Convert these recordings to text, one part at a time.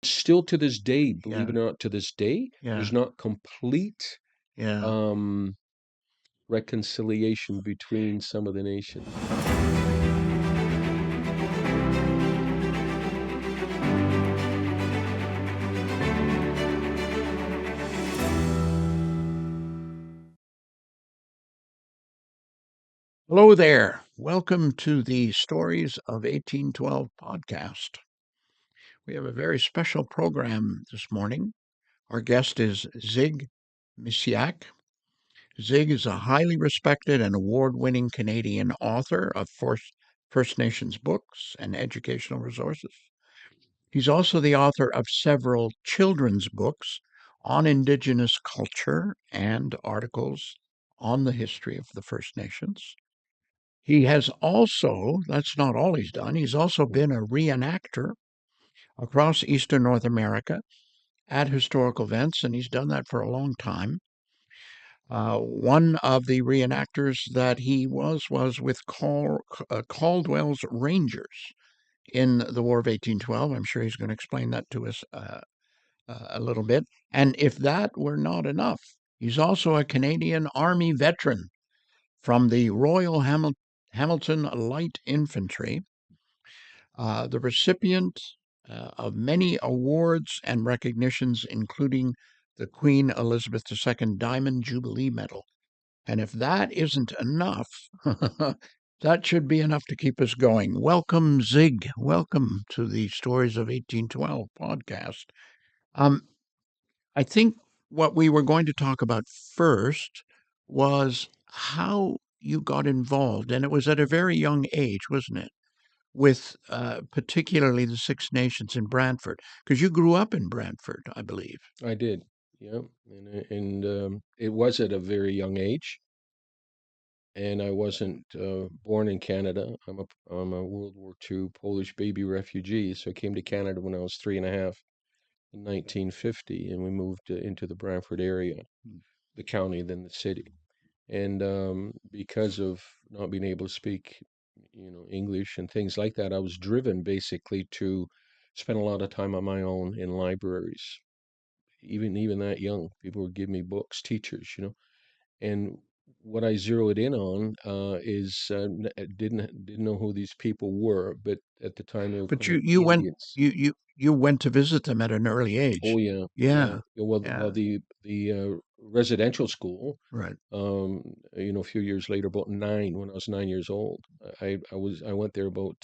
still to this day, believe Yeah, it or not, to this day, yeah, there's not complete yeah. um, reconciliation between some of the nations. Hello there. Welcome to the Stories of 1812 podcast. We have a very special program this morning. Our guest is Zig Misiak. Zig is a highly respected and award-winning Canadian author of First Nations books and educational resources. He's also the author of several children's books on Indigenous culture and articles on the history of the First Nations. He has also, that's not all he's done, he's also been a reenactor across Eastern North America at historical events, and he's done that for a long time. One of the reenactors that he was with Caldwell's Rangers in the War of 1812. I'm sure he's going to explain that to us a little bit. And if that were not enough, he's also a Canadian Army veteran from the Royal Hamilton Light Infantry, the recipient of many awards and recognitions, including the Queen Elizabeth II Diamond Jubilee Medal. And if that isn't enough, that should be enough to keep us going. Welcome, Zig. Welcome to the Stories of 1812 podcast. Um, I think what we were going to talk about first was how you got involved, and it was at a very young age, wasn't it? With particularly the Six Nations in Brantford, because you grew up in Brantford, I believe. I did, yeah, and it was at a very young age, and I wasn't born in Canada. I'm a World War II Polish baby refugee, so I came to Canada when I was 3.5 in 1950, and we moved into the Brantford area, the county, then the city. And because of not being able to speak, English and things like that, I was driven basically to spend a lot of time on my own in libraries. Even that young, people would give me books, teachers. And what I zeroed in on is didn't know who these people were, but at the time they were But called you went Indians. you went to visit them at an early Oh age. yeah, yeah. Yeah, Yeah, well, yeah, the residential school, right. a few years later, about nine, when I was 9 years old, I went there about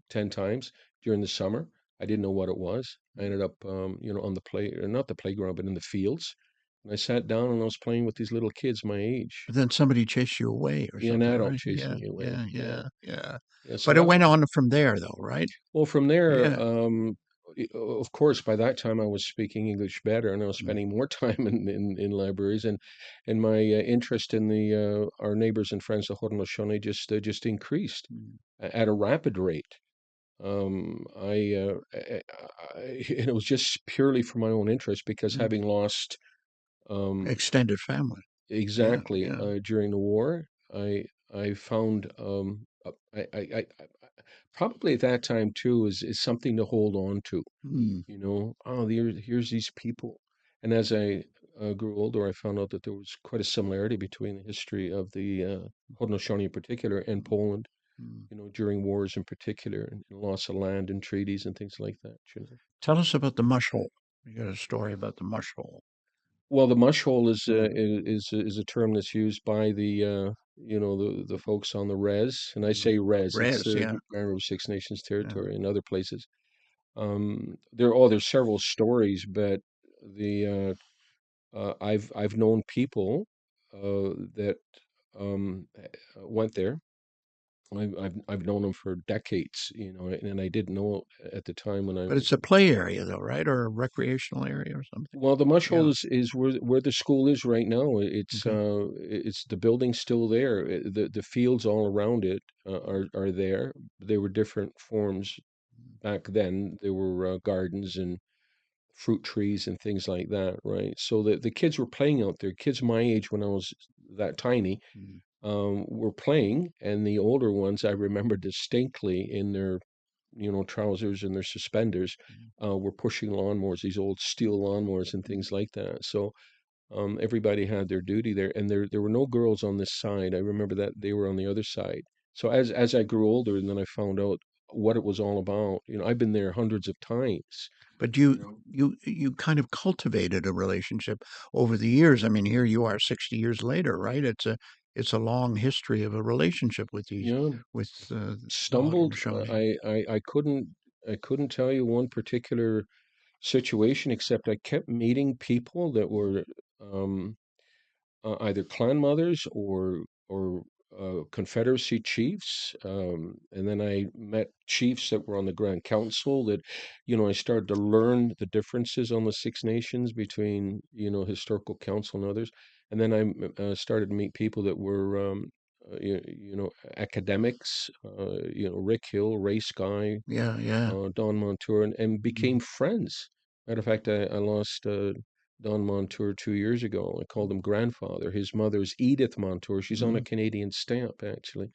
10 times during the summer. I didn't know what it was. I ended up, on the not the playground, but in the fields. And I sat down and I was playing with these little kids my age. But then somebody chased you away or Yeah, an something, adult right? chasing Yeah, me away. yeah, Yeah, yeah, yeah. yeah. So But it that went on from there, though, right? Well, from there, Yeah. of course, by that time I was speaking English better, and I was Mm, spending more time in libraries, and my interest in the our neighbors and friends, the Haudenosaunee, just increased mm, at a rapid rate. And it was just purely for my own interest because mm. having lost um, Extended family. Yeah, exactly yeah. during the war, I found probably at that time too is something to hold on to. Mm. Here's these people. And as I grew older, I found out that there was quite a similarity between the history of the Haudenosaunee in particular and Poland, Mm. during wars in particular, and loss of land and treaties and things like that. Tell us about the mush hole. You got a story about the mush hole. Well, the mush hole Mm. is a term that's used by the folks on the res, and I Mm. say res, it's Res, yeah, Grand River Six Nations yeah. territory and other places. There's several stories, but the I've known people that went there. I've known them for decades, and I didn't know at the time when I But was. it's a play area, though, right? Or a recreational area or something. Well, the mush hole Yeah. is where the school is right now. Okay. It's the building's still there. The fields all around it are there. They were different forms back then. There were gardens and fruit trees and things like that, right? So the kids were playing out there. Kids my age when I was that tiny Mm. were playing, and the older ones I remember distinctly in their trousers and their suspenders were pushing lawnmowers, these old steel lawnmowers and things like that. So everybody had their duty there, and there were no girls on this side. I remember that they were on the other side. So as I grew older, and then I found out what it was all about. I've been there hundreds of times. But You you know, you kind of cultivated a relationship over the years. I mean, here you are 60 years later, right? It's a long history of a relationship with these yeah, with the stumbled. Haudenosaunee. I couldn't tell you one particular situation, except I kept meeting people that were um, either clan mothers or Confederacy chiefs, and then I met chiefs that were on the Grand Council. That I started to learn the differences on the Six Nations between historical council and others, and then I started to meet people that were academics, Rick Hill, Ray Sky, Yeah, yeah. Don Montour, and Mhm. became friends. Matter of fact, I lost Don Montour 2 years ago. I called him grandfather. His mother's Edith Montour. She's on a Mhm. Canadian stamp, actually.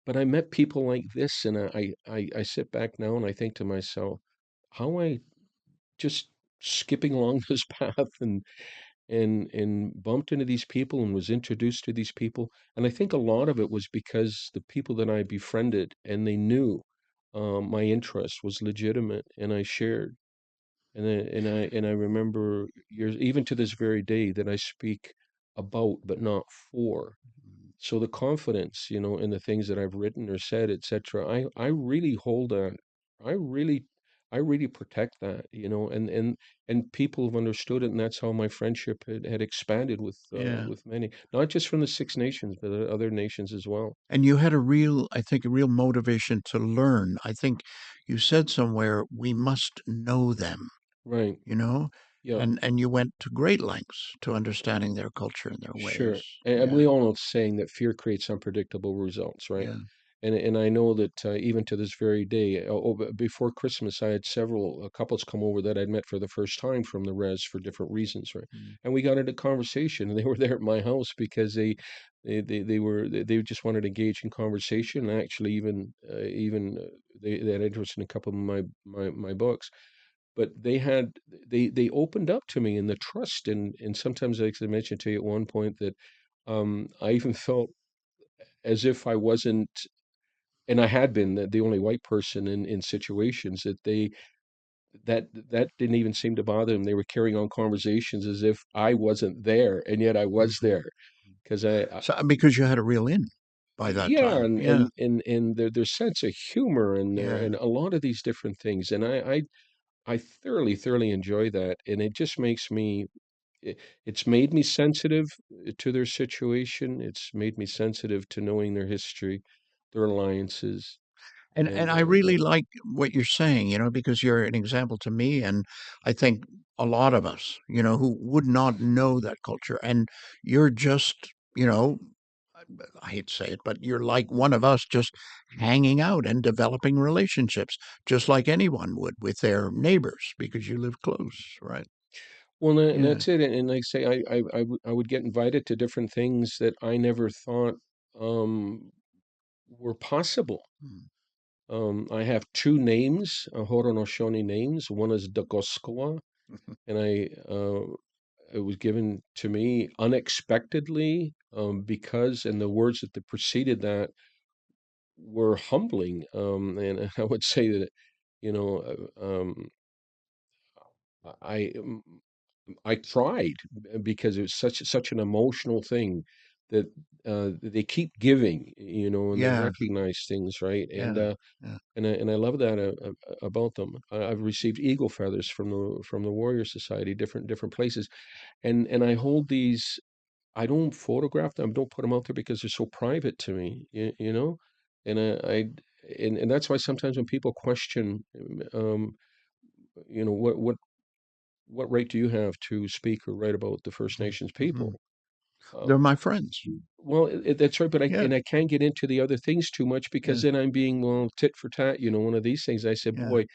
But I met people like this, and I sit back now and I think to myself, how I just skipping along this path and bumped into these people and was introduced to these people. And I think a lot of it was because the people that I befriended and they knew my interest was legitimate and I shared. And I remember years, even to this very day, that I speak about but not for. So the confidence, in the things that I've written or said, etc. I really hold on. I really I really protect that, and people have understood it, and that's how my friendship had expanded Yeah. with many, not just from the Six Nations, but other nations as well. And you had I think, a real motivation to learn. I think you said somewhere, we must know them, Right. you know? Yeah. And you went to great lengths to understanding their culture and their ways. Sure. And Yeah, we all know the saying that fear creates unpredictable results, right? yeah. And I know that even to this very day, before Christmas, I had several couples come over that I'd met for the first time from the res for different reasons, right? Mm. And we got into conversation, and they were there at my house because they just wanted to engage in conversation. And actually, they had interest in a couple of my books, but they opened up to me in the trust, and sometimes, like I mentioned to you at one point, that I even felt as if I wasn't, and I had been the only white person in situations that didn't even seem to bother them. They were carrying on conversations as if I wasn't there, and yet I was Mhm. there because I So because you had a real in by that yeah, time. and Yeah, and and and their sense of humor and their yeah. and a lot of these different things, and I thoroughly enjoy that, and it just makes me it's made me sensitive to their situation. It's made me sensitive to knowing their history, their alliances, And and I really like what you're saying, because you're an example to me, and I think a lot of us, who would not know that culture. And you're just, you know, I hate to say it, but you're like one of us, just hanging out and developing relationships, just like anyone would with their neighbors, because you live close, right? well, and Yeah. that's it. And like I say, I would get invited to different things that I never thought were possible. Mm. I have two names, Haudenosaunee names. One is Dagoskoa, and it was given to me unexpectedly, because, and the words that preceded that were humbling. And I would say that, you know, I I cried because it was such an emotional thing that they keep giving, and they Yeah, recognize things, right? And yeah, yeah. I love that about them. I've received eagle feathers from the Warrior Society, different places, and I hold these. I don't photograph them. Don't put them out there because they're so private to me. And and that's why sometimes when people question, um, you know, what right do you have to speak or write about the First Mhm, Nations mhm. people? Uh, They're my friends. well, that's right, but Yeah, I can't get into the other things too much because yeah, then I'm being, well, tit for tat. One of these things. I said, yeah. boy,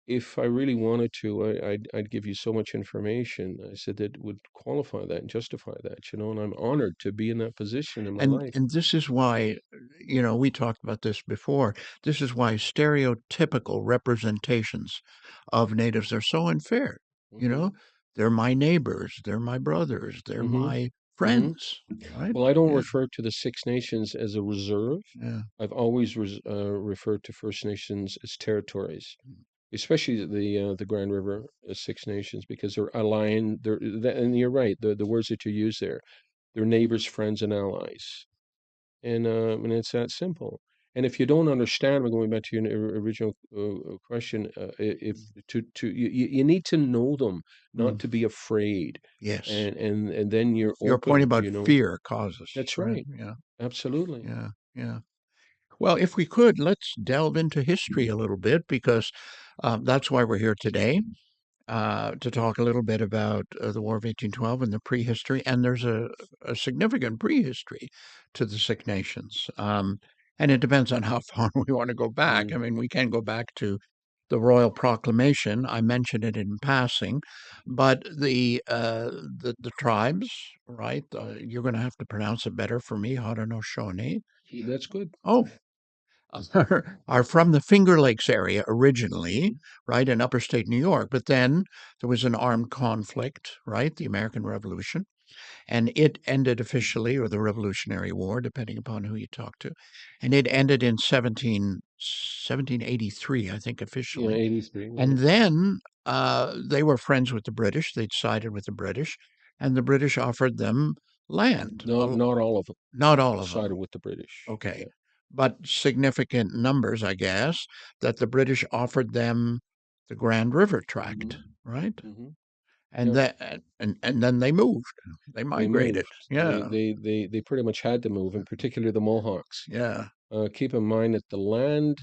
if I really wanted to, I'd give you so much information. I said that would qualify that and justify that, and I'm honored to be in that position in my life. And this is why, we talked about this before. This is why stereotypical representations of natives are so unfair. You Hmm. know, they're my neighbors, they're my brothers, they're Hmm. my Hmm. friends, right? Well, I don't Yeah, refer to the Six Nations as a reserve. yeah. I've always referred to First Nations as territories, especially the Grand River Six Nations, because they're aligned. And you're right. The words that you use there, they're neighbors, friends, and allies, and it's that simple. And if you don't understand, we're going back to your original question. If you need to know them, not Mm, to be afraid, yes. and then you're Your point open. about fear causes, That's right? right. Yeah, Absolutely. yeah, yeah. Well, if we could, let's delve into history a little bit because that's why we're here today. To talk a little bit about the War of 1812 and the prehistory. And there's a significant prehistory to the Six Nations. And it depends on how far we want to go back. Mm. I mean, we can go back to the Royal Proclamation. I mentioned it in passing, but the tribes, right? You're going to have to pronounce it better for me. Haudenosaunee. That's good. Oh, are from the Finger Lakes area originally, right, in upper state New York. But then there was an armed conflict, right, the American Revolution, and it ended officially, or the Revolutionary War, depending upon who you talk to. And it ended in 1783, I think, Yeah, officially. 83. And Right. then they were friends with the British. They'd sided with the British, and the British offered them land. Not all of them Not all of them. sided with the British. Okay. Yeah. But significant numbers, I guess, that the British offered them the Grand River Hmm. tract, right? Hmm. And Yep. that and then they moved. They They migrated. moved. Yeah. They pretty much had to move, in particular the Mohawks. Yeah. Keep in mind that the land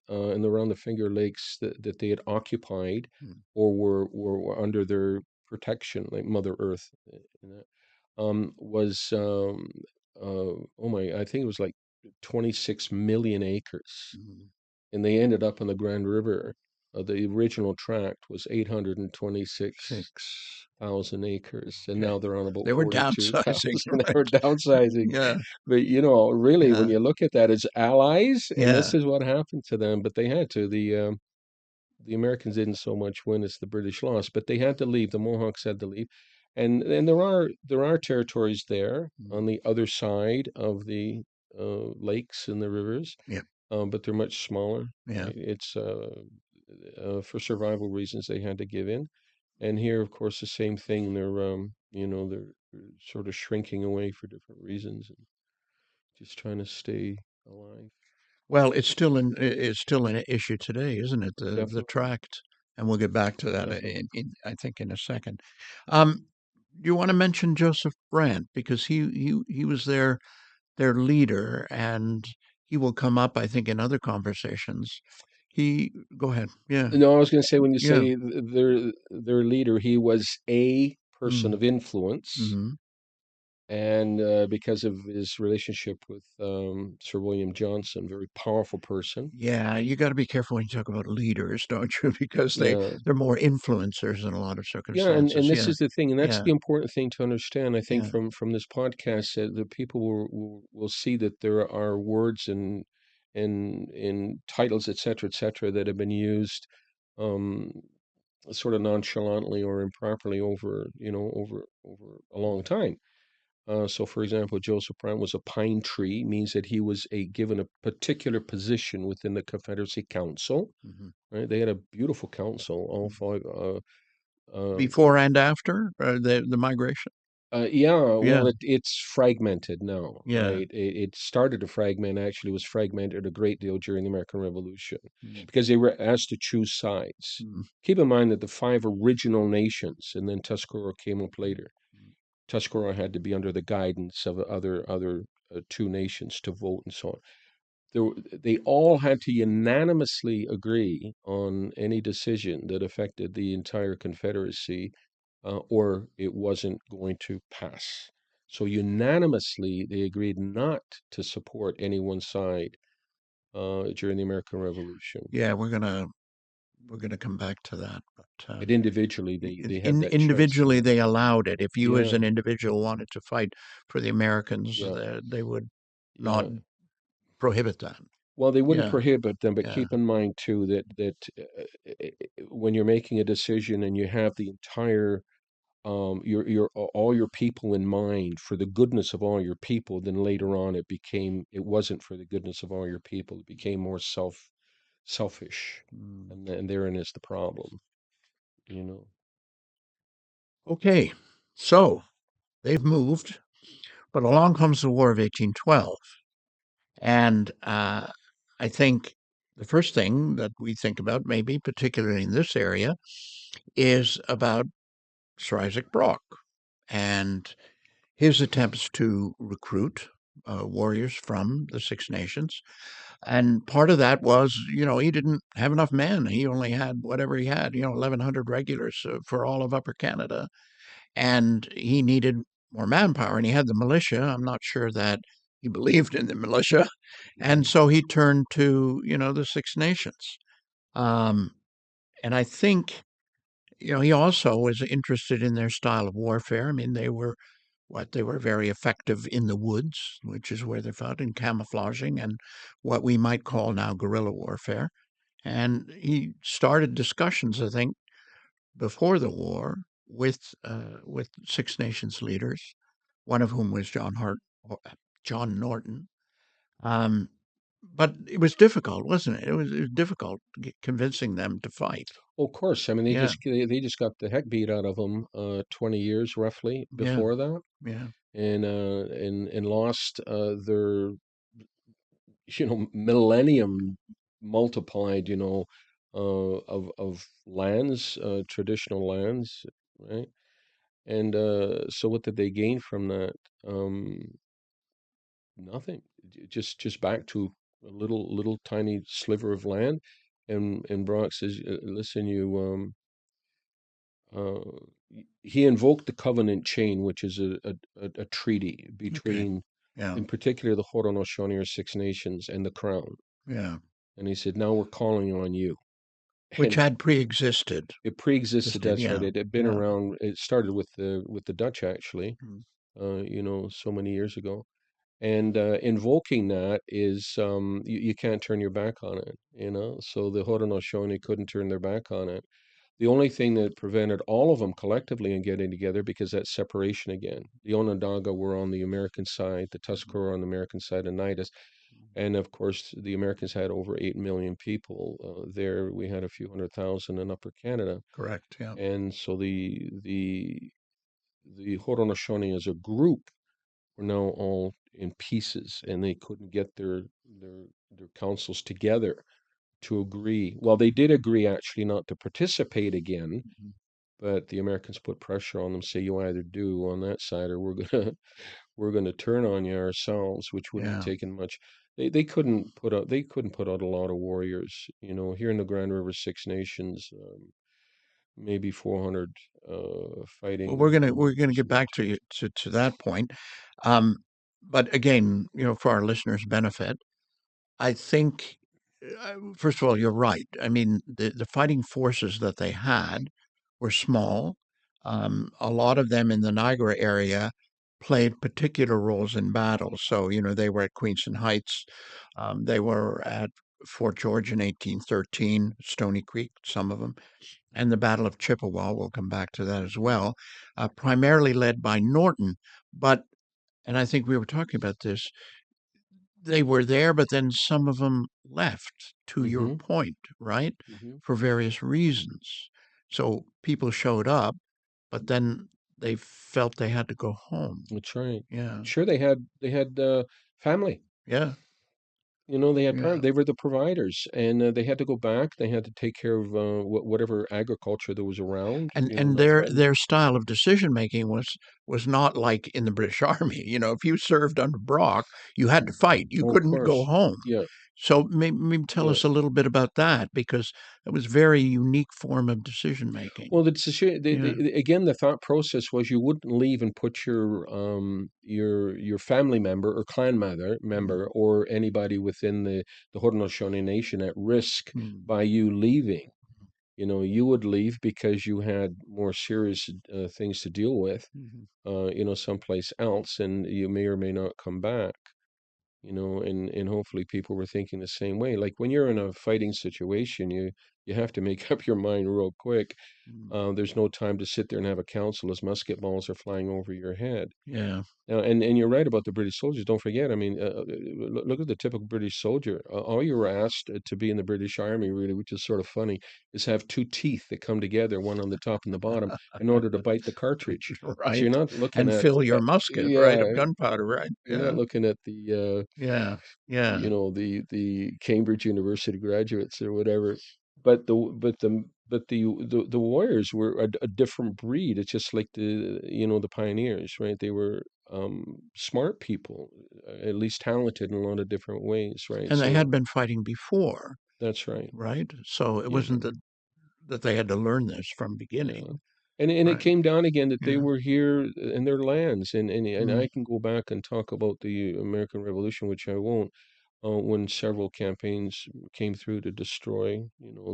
in around the Finger Lakes that they had occupied Mm, or were under their protection, like Mother Earth, you know, was oh my, I think it was like 26 million acres, mm. and they ended up on the Grand River. The original tract was 826,000 6. acres, and Okay. now they're on about They were 42,000. downsizing, They right? were downsizing. Yeah. But really, when Yeah. you look at that as allies, and Yeah. this is what happened to them, but they had to. The Americans didn't so much win as the British lost, but they had to leave. The Mohawks had to leave, and there are territories there Mm. on the other side of the lakes and the rivers, Yeah. but they're much smaller. Yeah. Right? It's for survival reasons they had to give in, and here, of course, the same thing. They're sort of shrinking away for different reasons and just trying to stay alive. Well, it's still an issue today, isn't it? The Definitely, tract, and we'll get back to that definitely. I think in a second. Um, you want to mention Joseph Brant because he was their leader, and he will come up, I think, in other conversations. He Go ahead. Yeah, No, I was going to say when you yeah. say their leader, he was a person Mm, of influence, hmm. and because of his relationship with Sir William Johnson, very powerful person. Yeah, you got to be careful when you talk about leaders, don't you? Because Yeah, they're more influencers in a lot of yeah, and circumstances. this Yeah, is the thing, and that's yeah, the important thing to understand. I think yeah, from this podcast, that the people will see that there are words and titles, et cetera, that have been used um, sort of nonchalantly or improperly over a long time. So, for example, Joseph Brown was a pine tree, means that he was given a particular position within the Confederacy Council. hmm. Right? They had a beautiful council, all five. Uh, Before and after the migration. yeah, Yeah, well, it's fragmented now, yeah. right? It started to fragment, actually was fragmented a great deal during the American Revolution Mm, because they were asked to choose sides. mm, Keep in mind that the five original nations, and then Tuscarora came up later. mm. Tuscarora had to be under the guidance of other two nations to vote and so on. They all had to unanimously agree on any decision that affected the entire Confederacy, or it wasn't going to pass. So unanimously, they agreed not to support any one side during the American Revolution. Yeah, we're gonna we're going to come back to that. But But individually, they had that choice. individually, they allowed it. If you, as Yeah, an individual, wanted to fight for the Americans, yeah, they would not yeah. prohibit that. Well, they wouldn't Yeah, prohibit them, but yeah. keep in mind too that when you're making a decision and you have the entire your all your people in mind for the goodness of all your people, then later on it wasn't for the goodness of all your people. It became more selfish, Mm. and therein is the problem, you know. Okay, so they've moved, but along comes the War of 1812. And I think the first thing that we think about, maybe particularly in this area, is about Sir Isaac Brock and his attempts to recruit warriors from the Six Nations. And part of that was, he didn't have enough men. He only had whatever he had, 1,100 regulars for all of Upper Canada. And he needed more manpower, and he had the militia. I'm not sure that he believed in the militia. And Mhm. so he turned to, the Six Nations. Um, and I think, he also was interested in their style of warfare. I mean, they were very effective in the woods, which is where they fought, in camouflaging and what we might call now guerrilla warfare. And he started discussions, I think, before the war with Six Nations leaders, one of whom was John Norton. Um, but it was difficult, wasn't it? It was difficult convincing them to fight. Well, of course, I mean Yeah, they just got the heck beat out of them 20 years roughly yeah, before that, yeah. and lost their millennium multiplied, of lands, traditional lands, right? And so what did they gain from that? Nothing. Just back to a little tiny sliver of land. And Brock says, listen, uh, he invoked the covenant chain, which is a treaty Okay. between, Yeah, in particular, the Haudenosaunee or Six Nations and the Crown. yeah. And he said, now we're calling on you. Which And had pre-existed. it pre-existed, Existed. that's right. Yeah, It had been yeah. around, it started with the Dutch actually, Mm. so many years ago. And invoking that is you can't turn your back on it, So the Haudenosaunee couldn't turn their back on it. The only thing that prevented all of them collectively in getting together, because that's separation again. The Onondaga were on the American side, the Tuscarora were on the American side, and Nidus. And of course, the Americans had over 8 million people there. We had a few 100,000 in Upper Canada. Correct. Yeah. And so the Haudenosaunee as a group were now all in pieces, and they couldn't get their councils together to agree. Well, they did agree actually not to participate again, Mhm. but the Americans put pressure on them, say you either do on that side or we're gonna we're gonna turn on you ourselves, which wouldn't have Yeah. taken much. They couldn't put out a lot of warriors, here in the Grand River Six Nations, maybe 400 Well, fighting we're gonna get back to soldiers. to that point. Um, but again, for our listeners' benefit, I think, first of all, you're right. I mean, the fighting forces that they had were small. A lot of them in the Niagara area played particular roles in battles. So, they were at Queenston Heights. They were at Fort George in 1813, Stony Creek, some of them, and the Battle of Chippewa. We'll come back to that as Mm, well, primarily led by Norton. But, and I think we were talking about this, they were there, but then some of them left, to your mm-hmm, point, right? mm-hmm. For various reasons. So people showed up, but then they felt they had to go home. That's right. Yeah. Sure, they had family. Yeah. They had Yeah. they were the providers, and they had to go back. They had to take care of whatever agriculture that was around. And That their family. style of decision making was not like in the British Army. If you served under Brock, you had to fight. You Oh, of couldn't go course. home. Yeah, So maybe tell yeah. us a little bit about that, because it was very unique form of decision making. Well, it's a shame. Yeah. Again, the thought process was you wouldn't leave and put your family member or clan Mm, member or anybody within the Haudenosaunee Nation at risk mm, by you leaving. You would leave because you had more serious things to deal with, Mhm. someplace else, and you may or may not come back. And hopefully people were thinking the same way. Like when you're in a fighting situation, you have to make up your mind real quick. Mm. There's no time to sit there and have a council as musket balls are flying over your head. Yeah. And you're right about the British soldiers. Don't forget, I mean, look at the typical British soldier. All you were asked to be in the British Army, really, which is sort of funny, is have two teeth that come together, one on the top and the bottom, in order to bite the cartridge. So Right. you're not looking And at, fill your musket, right, of yeah, gunpowder, right? you're not Yeah. looking at the Yeah. Yeah. the Cambridge University graduates or whatever. But the warriors were a different breed. It's just like the pioneers, right? They were smart people, at least talented in a lot of different ways, right? And they So had been fighting before, that's right. right? So it Yeah. wasn't that they had to learn this from Yeah. beginning, And it right? came down again that they Yeah. were here in their lands, and Mm. I can go back and talk about the American Revolution, which I won't, when several campaigns came through to destroy,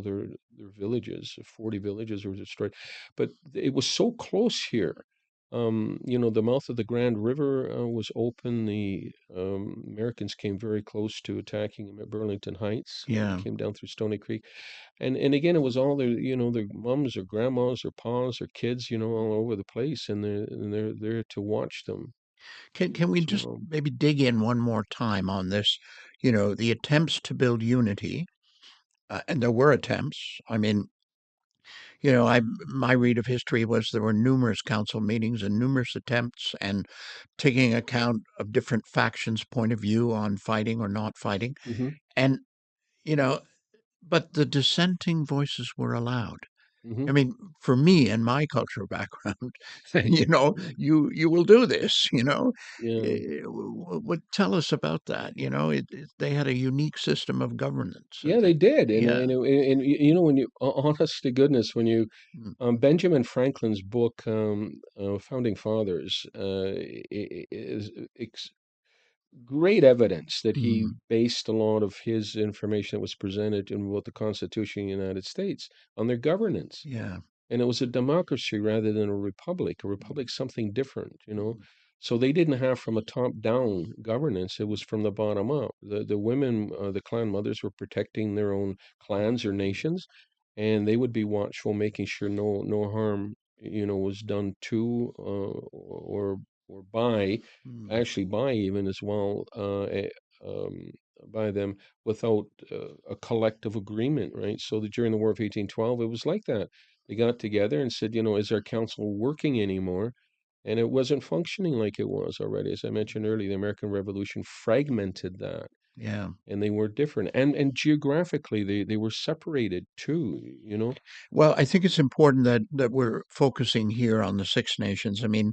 their villages. 40 villages were destroyed, but it was so close here. The mouth of the Grand River was open. The Americans came very close to attacking them at Burlington Heights. They Yeah. came down through Stony Creek, and again, it was all their mums or grandmas or pa's or kids, all over the place, and they're there to watch them Can we as just well. maybe dig in one more time on this, the attempts to build unity, and there were attempts. I mean, my read of history was there were numerous council meetings and numerous attempts and taking account of different factions' point of view on fighting or not fighting. Hmm. And, you know, but the dissenting voices were allowed. Hmm. I mean, for me and my cultural background, you will do this, Yeah. What tell us about that? They had a unique system of governance, I Yeah, they think. did, and Yeah. when honest to goodness, when you Mm. Benjamin Franklin's book, Founding Fathers, is great evidence that he Mm. based a lot of his information that was presented in what the Constitution of the United States on their governance. Yeah. And it was a democracy rather than a republic. A Mm. republic's something different. Mm. So they didn't have from a top-down governance. It was from the bottom up. The women, the clan mothers, were protecting their own clans or nations, and they would be watchful, making sure no harm, was done to or by, Mm. actually by even as well, um, by them without a collective agreement, right? So that during the War of 1812, it was like that. They got together and said, is our council working anymore? And it wasn't functioning like it was already. As I mentioned earlier, the American Revolution fragmented that, Yeah. and they were different. And geographically, they were separated too. Well, I think it's important that we're focusing here on the Six Nations. I mean,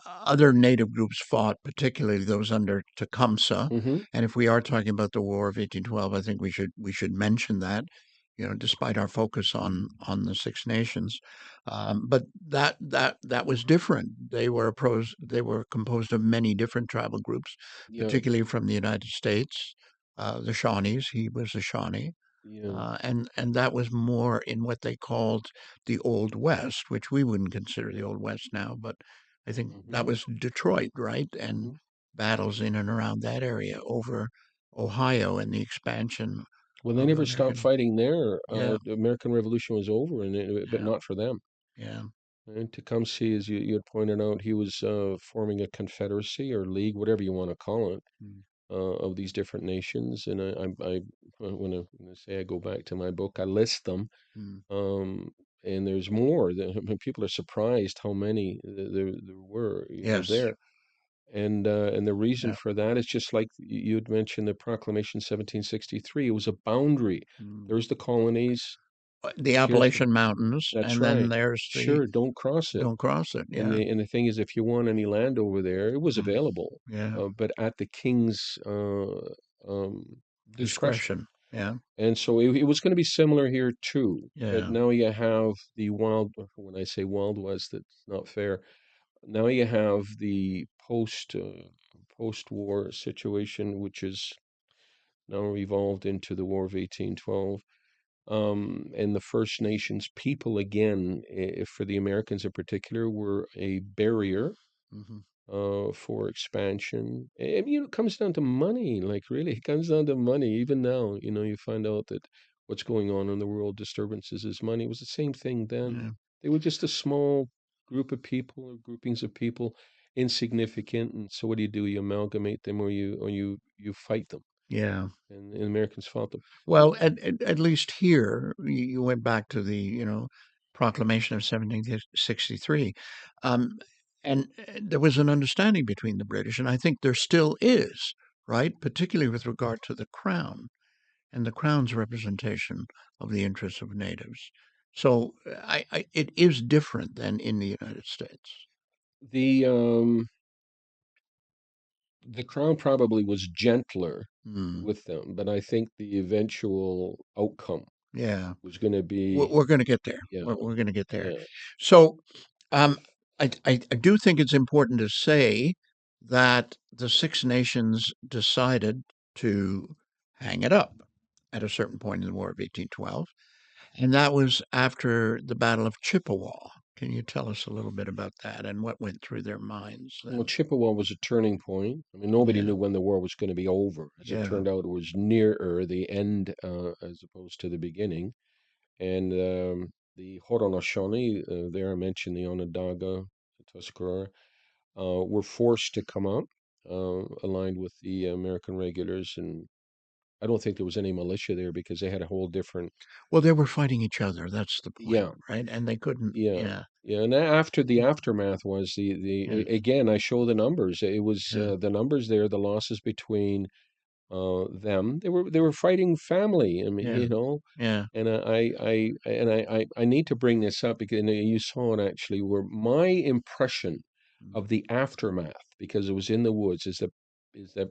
other Native groups fought, particularly those under Tecumseh. Hmm. And if we are talking about the War of 1812, I think we should mention that. Despite our focus on the Six Nations, but that was different. They were composed of many different tribal groups, Yeah, particularly from the United States. The Shawnees, he was a Shawnee, yeah. and that was more in what they called the Old West, which we wouldn't consider the Old West now, but I think Hmm. that was Detroit, right? And Hmm. battles in and around that area over Ohio and the expansion Well, they of never stopped American. fighting there. Yeah, The American Revolution was over, but yeah, not for them. yeah. And Tecumseh, as you had pointed out, he was forming a confederacy or league, whatever you want to call it, Mm. of these different nations. And when I say I go back to my book, I list them. Mm. Um, and there's more. I mean, people are surprised how many there were, Yes, there. And the reason yeah. for that is just like you had mentioned the Proclamation 1763. It was a boundary. Mm. There's the colonies. The Here's Appalachian Mountains, That's and then right. there's the Sure, don't cross it. don't cross it. And Yeah. the thing is, if you want any land over there, it was Mm. available, Yeah. but at the king's discretion. Discretion. Yeah. And so it was going to be similar here too. But Yeah. now you have the when I say Wild West, that's not fair. Now you have the post-war situation, which is now evolved into the War of 1812. And the First Nations people, again, for the Americans in particular, were a barrier Hmm. for expansion. And, it comes down to money. Like, really, it comes down to money. Even now, you find out that what's going on in the world disturbances is money. It was the same thing then. Yeah. They were just a small group of people or groupings of people, insignificant. And so what do? You amalgamate them, or you fight them. Yeah. And Americans fought them. Well, at least here, you went back to the, proclamation of 1763. Um, and there was an understanding between the British, and I think there still is, right? Particularly with regard to the crown and the crown's representation of the interests of natives. So it is different than in the United States. The crown probably was gentler Hmm. with them, but I think the eventual outcome Yeah. was going to We're, be, we're going to get there. yeah, We're going to get there. yeah. So, um, I do think it's important to say that the Six Nations decided to hang it up at a certain point in the War of 1812, and that was after the Battle of Chippewa. Can you tell us a little bit about that and what went through their minds Well, then? Chippewa was a turning point. I mean, nobody Yeah, knew when the war was going to be over. As it yeah. turned out, it was nearer the end as opposed to the beginning. And the Haudenosaunee, there I mentioned the Onondaga, the Tuscarora, were forced to come up, aligned with the American regulars. And I don't think there was any militia there because they had a whole different, Well, they were fighting each other. That's the point, yeah, right? And they couldn't. yeah, Yeah, yeah. And after the aftermath was yeah, again, I show the numbers. It was yeah, the numbers there, the losses between them. They were fighting family. I mean, yeah, yeah. and I need to bring this up because you saw it actually, where my impression of the aftermath, because it was in the woods, is that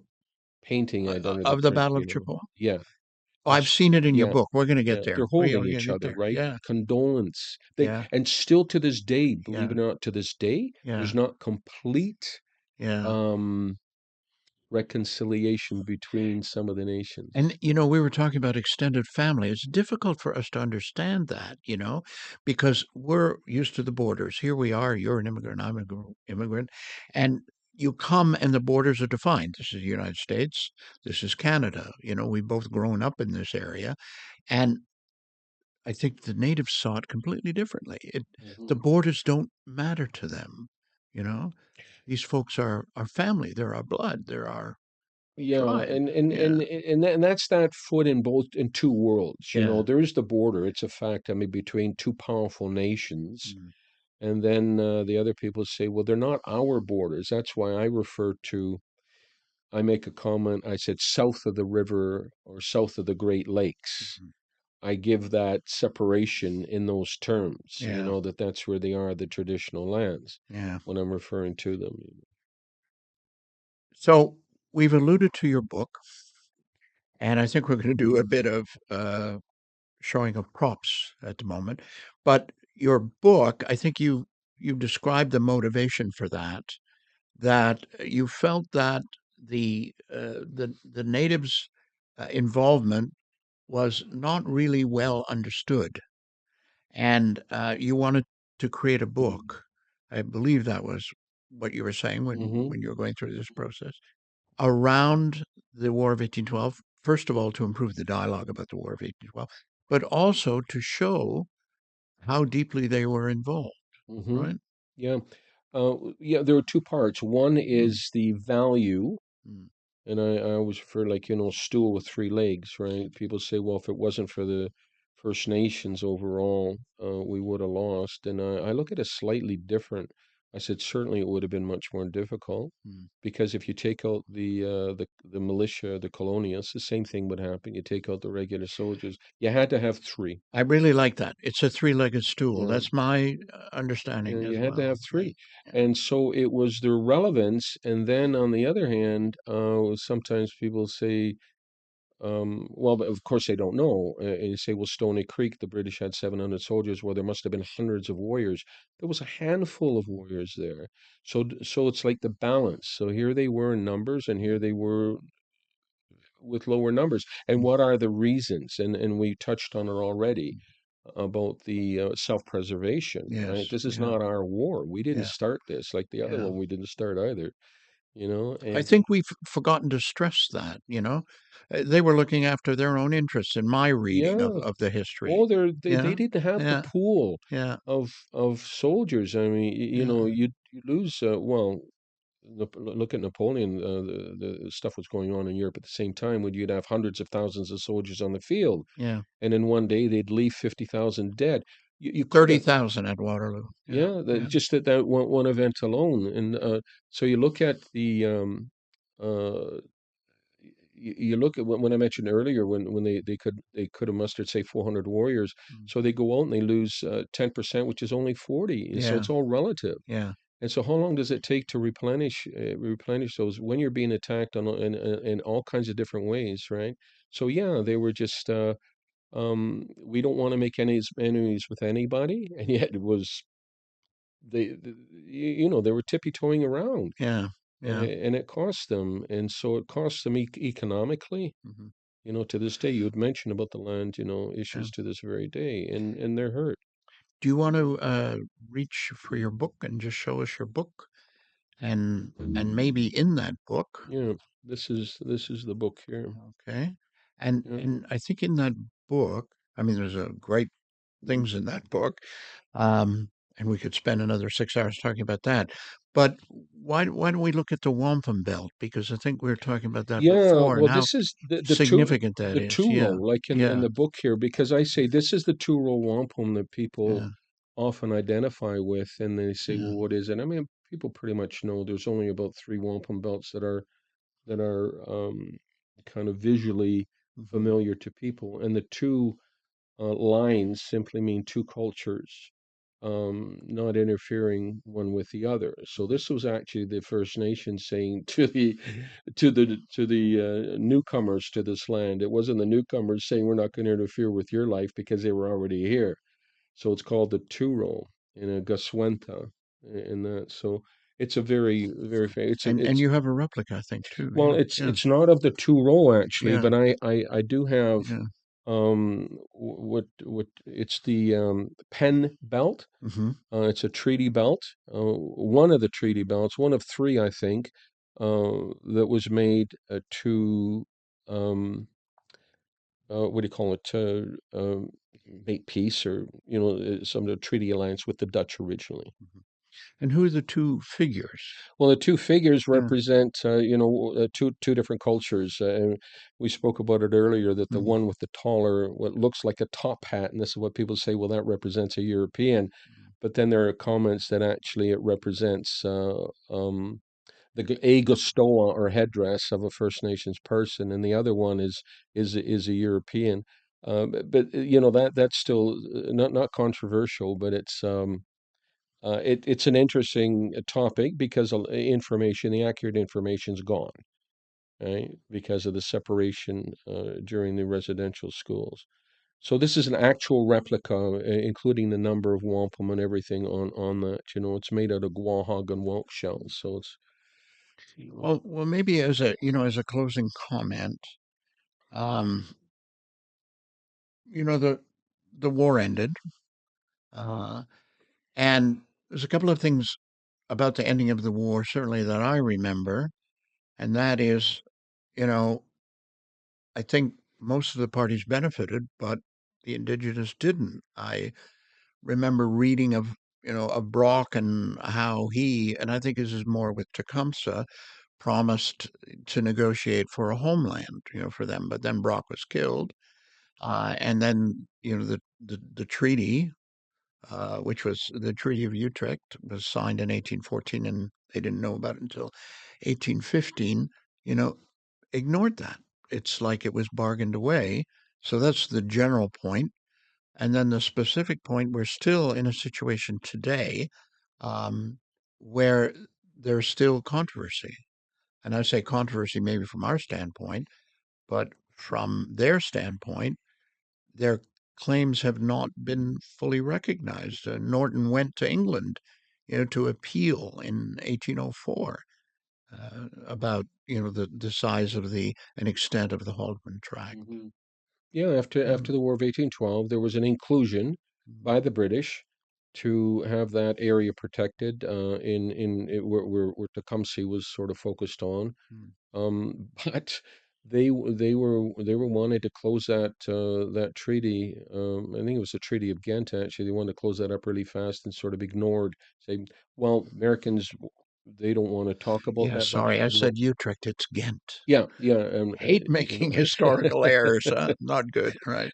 painting I done of the Of the print, Battle of Chippewa. yeah. Oh, I've It's seen it in your yeah, book. We're gonna get yeah, there. they're We're holding gonna each get other, there. right? Yeah, Condolence. yeah, And still to this day, believe yeah, it or not, to this day, yeah, there's not complete yeah. um reconciliation between some of the nations. And, we were talking about extended family. It's difficult for us to understand that, because we're used to the borders. Here we are, you're an immigrant, I'm an immigrant, and you come and the borders are defined. This is the United States, this is Canada. We've both grown up in this area. And I think the natives saw it completely differently. The Mhm. borders don't matter to them, you know. These folks are family. They're our blood. They're our Yeah, tribe. Yeah, and that's that foot in two worlds. yeah, There's the border. It's a fact. I mean, between two powerful nations, mm, and then the other people say, well, they're not our borders. That's why I make a comment. I said south of the river or south of the Great Lakes. mhm, I give that separation in those terms. yeah, That's where they are, the traditional lands, yeah. when I'm referring to them. So we've alluded to your book, and I think we're going to do a bit of showing of props at the moment. But your book, I think you described the motivation for that. That you felt that the natives' involvement was not really well understood, and you wanted to create a book. I believe that was what you were saying Hmm. when you were going through this process around the War of 1812. First of all, to improve the dialogue about the War of 1812, but also to show how deeply they were involved. Hmm. Right? Yeah. Yeah, there are two parts. One Mm, is the value, mm, and I always refer, like, stool with three legs, right? People say, well, if it wasn't for the First Nations overall, we would have lost. And I look at it slightly different. I said, certainly it would have been much more difficult mm. because if you take out the militia, the colonials, the same thing would happen. You take out the regular soldiers. You had to have three. I really like that. It's a three-legged stool. Yeah. That's my understanding You as had to well. have Right? three. Yeah. And so it was their relevance. And then on the other hand, sometimes people say, well, but of course they don't know. And you say, well, Stony Creek, the British had 700 soldiers. Well, there must have been hundreds of warriors. There was a handful of warriors there. So it's like the balance. So here they were in numbers, and here they were with lower numbers. And Mm. what are the reasons? And we touched on it already about the self-preservation, right? Yes, This is yeah, not our war. We didn't yeah, start this, like the other yeah. one. We didn't start either, you know. I And think we've forgotten to stress that, They were looking after their own interests in my reading yeah, of the history. oh, they Yeah, didn't have the yeah, pool yeah, of soldiers. I mean, you yeah, know, you lose. Well, look at Napoleon. The stuff was going on in Europe at the same time, when you'd have hundreds of thousands of soldiers on the field, yeah. and in one day they'd leave 50,000 dead. You could have, 30,000 at Waterloo. Yeah, yeah, yeah, just that one event alone. And so you look at the uh, you look at when I mentioned earlier, when they could have mustered, say, 400 warriors. mm, So they go out and they lose 10%, which is only 40. And so yeah, it's all relative. yeah, And so how long does it take to replenish those when you're being attacked in all kinds of different ways, right? So yeah, they were just we don't want to make any enemies with anybody, and yet it was they were tippy-toeing around, yeah, and yeah. it cost them. And so it cost them economically. Hmm. To this day, you would mention about the land, Yeah. issues to this very day, and they're hurt. Do you want to reach for your book and just show us your book? And maybe in that book, Yeah, this is the book here. okay. And Yeah. and I think in that book, I mean, there's a great things in that book, um, and we could spend another 6 hours talking about that. But why don't we look at the wampum belt? Because I think we were talking about that Yeah, before and well, how this is significant that the is. two Yeah, roll, like in yeah, the book here, because I say this is the two roll wampum that people yeah, often identify with, and they say, yeah. well, what is it? I mean, people pretty much know there's only about three wampum belts that are kind of visually Hmm. familiar to people, and the two lines simply mean two cultures, not interfering one with the other. So Hmm. this was actually the First Nations saying to the newcomers to this land. It wasn't the newcomers saying we're not going to interfere with your life because they were already here. So it's called the Turo in a Gaswenta in that. So it's a very very And it's you have a replica, I think, too. well, Yeah, it's yeah, it's not of the Turo actually, yeah. but I do have Yeah. what it's the pen belt. Hmm. It's a treaty belt, one of the treaty belts, one of three, I think, that was made to what do you call it, to make peace, or some of the treaty alliance with the Dutch originally. And who are the two figures? Well, the two figures Yeah. represent, two different cultures. And we spoke about it earlier, that the Mhm. one with the taller, what looks like a top hat, and this is what people say, well, that represents a European. But then there are comments that actually it represents a Gostoa, or headdress of a First Nations person, and the other one is a European. But that's still not controversial, but it's an interesting topic because the accurate information's gone, right? Because of the separation during the residential schools. So this is an actual replica, including the number of wampum and everything on that. It's made out of guahog and whelk shells, so it's. Well, maybe as a closing comment, um, the war ended, uh, and there's a couple of things about the ending of the war, certainly that I remember, and that is, you know, I think most of the parties benefited, but the Indigenous didn't. I remember reading of Brock and how he, and I think this is more with Tecumseh, promised to negotiate for a homeland, for them. But then Brock was killed, and then the treaty, which was the Treaty of Utrecht, was signed in 1814, and they didn't know about it until 1815. You know, ignored that. It's like it was bargained away. So that's the general point. And then the specific point, we're still in a situation today um, where there's still controversy. And I say controversy maybe from our standpoint, but from their standpoint, their claims have not been fully recognized. Norton went to England, to appeal in 1804. about the size of the and extent of the Haldeman Tract. Hmm. Yeah, after Um, the War of 1812, there was an inclusion mm, by the British to have that area protected where Tecumseh was sort of focused on. mm, But they were wanting to close that treaty. I think it was the Treaty of Ghent. Actually, they wanted to close that up really fast and sort of ignored. Say, well, Americans they don't want to talk about yeah, that much. sorry, I said Utrecht. It's Ghent. Yeah, yeah, Hate making historical errors. Huh? Not good, right?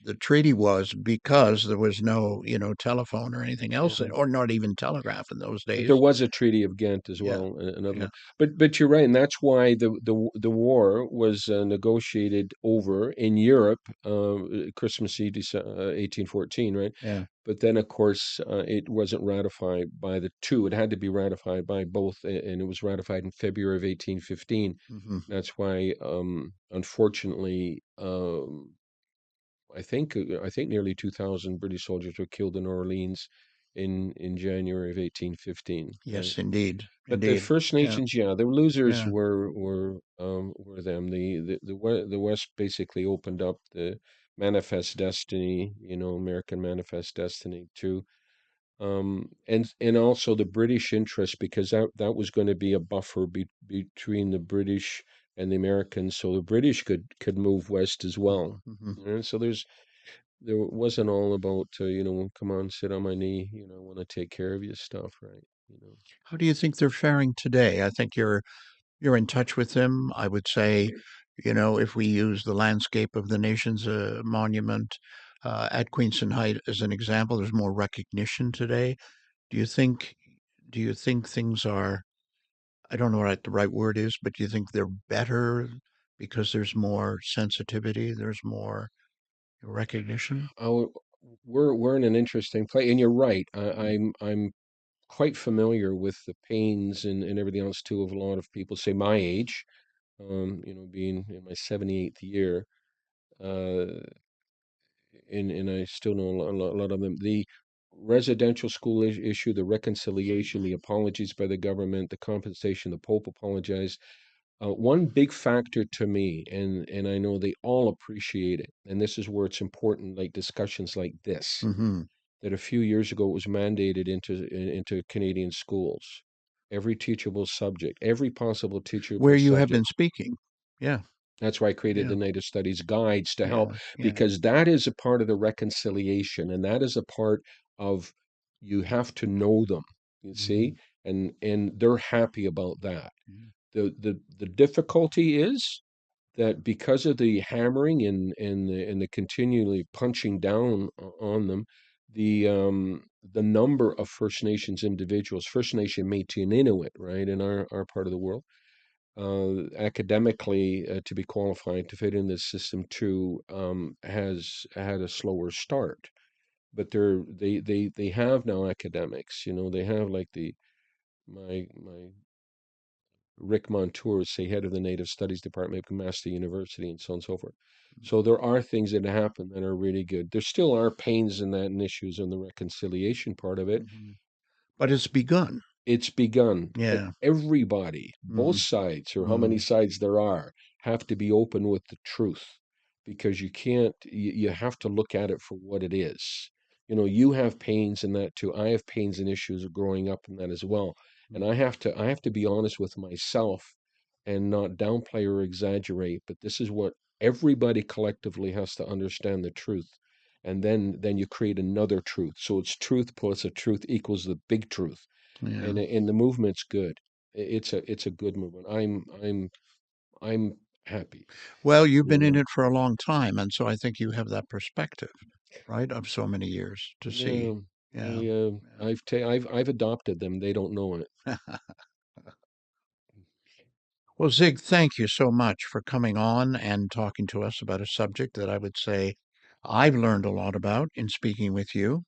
The treaty was because there was no, telephone or anything else, yeah. or not even telegraph in those But there days. was a Treaty of Ghent as Yeah, well, another yeah, one. But you're right, and that's why the war was negotiated over in Europe, Christmas Eve, 1814, right? yeah. But then, of course, it wasn't ratified by the two. It had to be ratified by both, and it was ratified in February of 1815. Hmm. That's why, unfortunately, I think nearly 2,000 British soldiers were killed in Orleans in January of 1815, right? Yes, indeed, But the indeed. First Yeah, Nations, yeah, the losers yeah. were them. The West basically opened up the Manifest Destiny, American Manifest Destiny to and also the British interest because that was going to be a buffer between the British and the Americans, so the British could move west as well. Hmm. Hmm. And so there wasn't all about come on, sit on my knee, I want to take care of you stuff, right? How do you think they're faring today? I think you're in touch with them. I would say, if we use the landscape of the nation's monument at Queenston Height as an example, there's more recognition today. Do you think do you think things are, I don't know what the right word is, but do you think they're better because there's more sensitivity, there's more recognition? Oh, we're in an interesting place, and you're right. Mm, I'm quite familiar with the pains and everything else too of a lot of people, say my age, being in my 78th year, uh, and I still know a lot of them. The residential school issue, the reconciliation, the apologies by the government, the compensation, the Pope apologized. One big factor to me, and I know they all appreciate it, and this is where it's important, like discussions like this, mm-hmm. that a few years ago it was mandated into Canadian schools. Every teachable subject, every possible Where teachable you have subject. been speaking. Yeah, That's why I created yeah, the Native Studies guides to help, yeah, yeah. because that is a part of the reconciliation, and that is a part of you have to know them, you Mm-hmm. see, and they're happy about that. The difficulty is that because of the hammering and the continually punching down on them, the number of First Nations individuals, First Nation, Métis, and Inuit, right, in our part of the world, academically to be qualified to fit in this system too, has had a slower start. But they have now academics, they have like my Rick Montour is the head of the Native Studies Department of McMaster University and so on and so forth. So there are things that happen that are really good. There still are pains in that and issues in the reconciliation part of it. Mm-hmm. But it's begun. It's begun, but Yeah. everybody, both Mm-hmm. sides, or how many Mm-hmm. sides there are, have to be open with the truth because you can't, you have to look at it for what it is. You have pains in that too. I have pains and issues of growing up in that as well. And I have to be honest with myself and not downplay or exaggerate, but this is what everybody collectively has to understand the truth. And then you create another truth. So it's truth plus a truth equals the big truth, Yeah. and the movement's good. It's a good movement. I'm happy. Well, you've You been in know. it for a long time, and so I think you have that perspective, right, of so many years to see. Yeah. Yeah. I've adopted them. They don't know it. Yeah. Well, Zig, thank you so much for coming on and talking to us about a subject that I would say I've learned a lot about in speaking with you.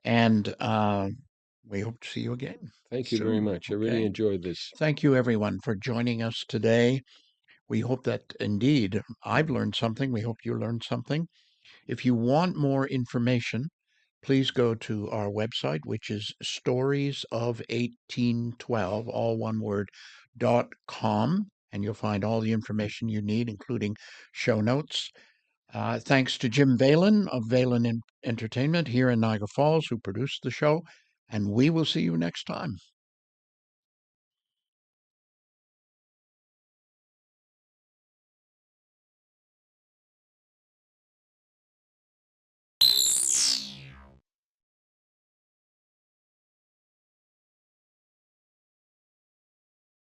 And we hope to see you again Thank you very soon. much. I really Okay. enjoyed this. Thank you, everyone, for joining us today. We hope that indeed I've learned something. We hope you learned something. If you want more information, please go to our website, which is stories of 1812, all one word, and you'll find all the information you need, including show notes. Thanks to Jim Valen of Valen Entertainment here in Niagara Falls, who produced the show, and we will see you next time.